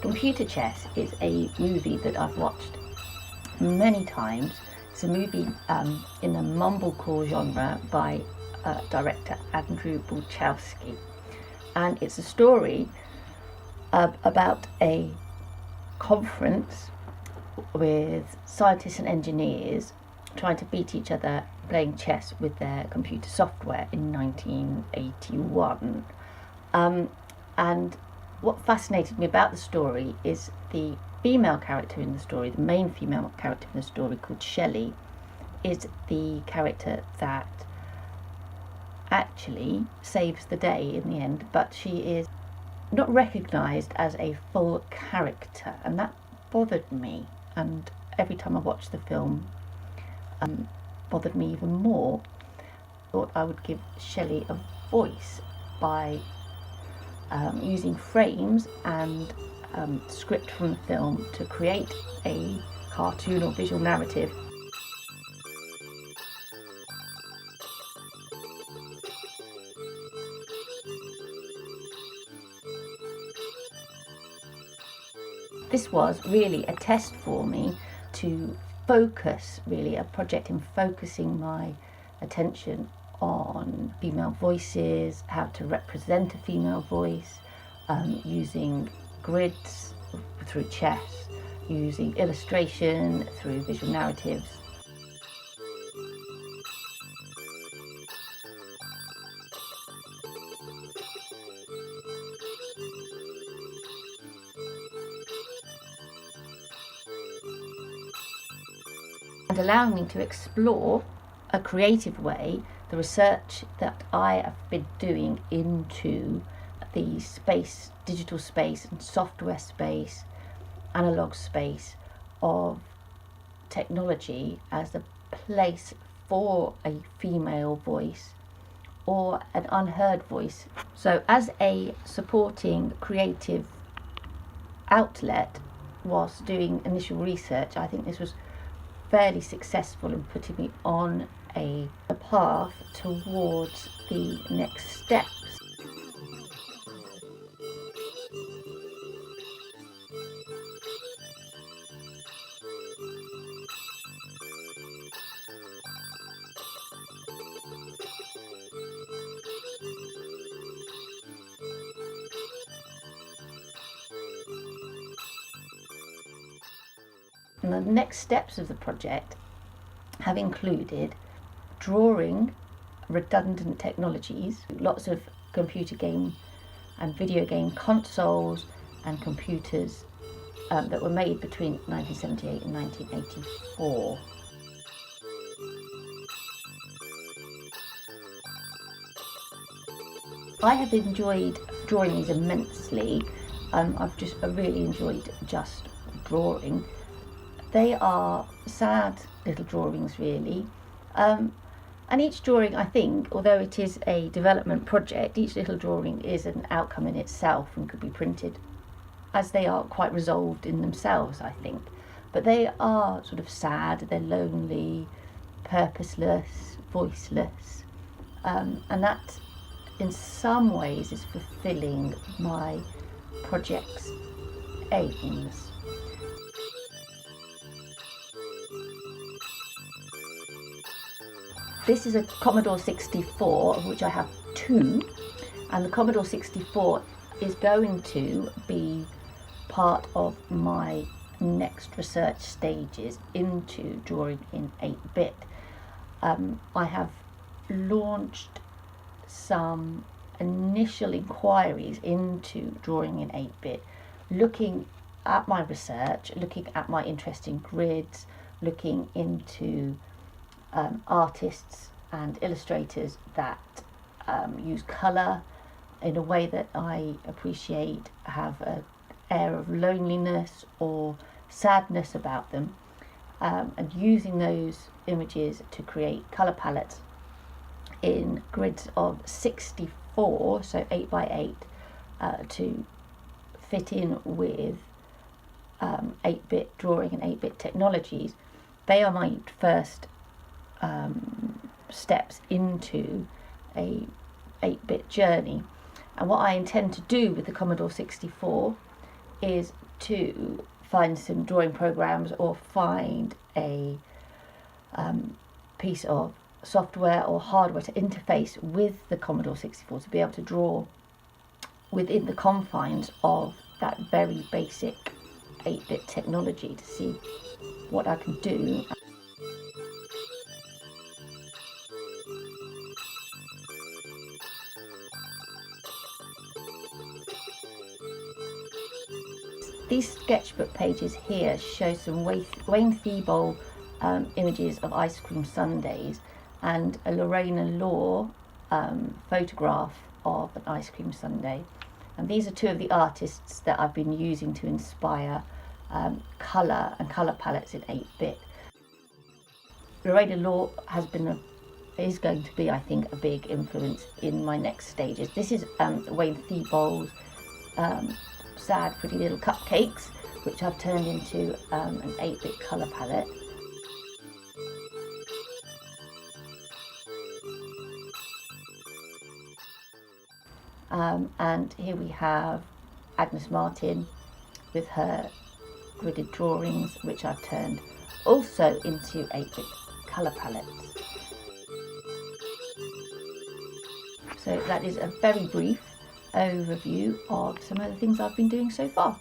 Computer Chess is a movie that I've watched many times. It's a movie in a mumblecore genre by director Andrew Buchowski, and it's a story about a conference with scientists and engineers trying to beat each other playing chess with their computer software in 1981. And what fascinated me about the story is the female character in the story, the main female character in the story, called Shelley, is the character that actually saves the day in the end, but she is not recognised as a full character, and that bothered me. And every time I watched the film, bothered me even more. I thought I would give Shelley a voice by using frames and script from the film to create a cartoon or visual narrative. This was really a test for me to focus, really a project in focusing my attention on female voices, how to represent a female voice, using grids through chess, using illustration through visual narratives. And allowing me to explore a creative way the research that I have been doing into the space, digital space and software space, analog space of technology as a place for a female voice or an unheard voice. So as a supporting creative outlet whilst doing initial research, I think this was fairly successful in putting me on a path towards the next steps. And the next steps of the project have included drawing redundant technologies, lots of computer game and video game consoles and computers that were made between 1978 and 1984. I have enjoyed drawing these immensely. I've really enjoyed just drawing. They are sad little drawings, really. And each drawing, I think, although it is a development project, each little drawing is an outcome in itself and could be printed, as they are quite resolved in themselves, I think. But they are sort of sad, they're lonely, purposeless, voiceless. And that, in some ways, is fulfilling my project's aims. This is a Commodore 64, of which I have two, and the Commodore 64 is going to be part of my next research stages into drawing in 8-bit. I have launched some initial inquiries into drawing in 8-bit, looking at my research, looking at my interest in grids, looking into artists and illustrators that use colour in a way that I appreciate, have an air of loneliness or sadness about them, and using those images to create colour palettes in grids of 64, so 8x8, to fit in with 8-bit drawing and 8-bit technologies. They are my first steps into a 8-bit journey. And what I intend to do with the Commodore 64 is to find some drawing programs or find a piece of software or hardware to interface with the Commodore 64 to be able to draw within the confines of that very basic 8-bit technology to see what I can do. These sketchbook pages here show some Wayne Thiebaud images of ice cream sundaes and a Lorena Law photograph of an ice cream sundae. And these are two of the artists that I've been using to inspire colour and colour palettes in 8-bit. Lorena Law is going to be, I think, a big influence in my next stages. This is Wayne Thiebaud's Sad Pretty Little Cupcakes, which I've turned into an 8-bit colour palette. And here we have Agnes Martin with her gridded drawings, which I've turned also into 8-bit colour palettes. So that is a very brief overview of some of the things I've been doing so far.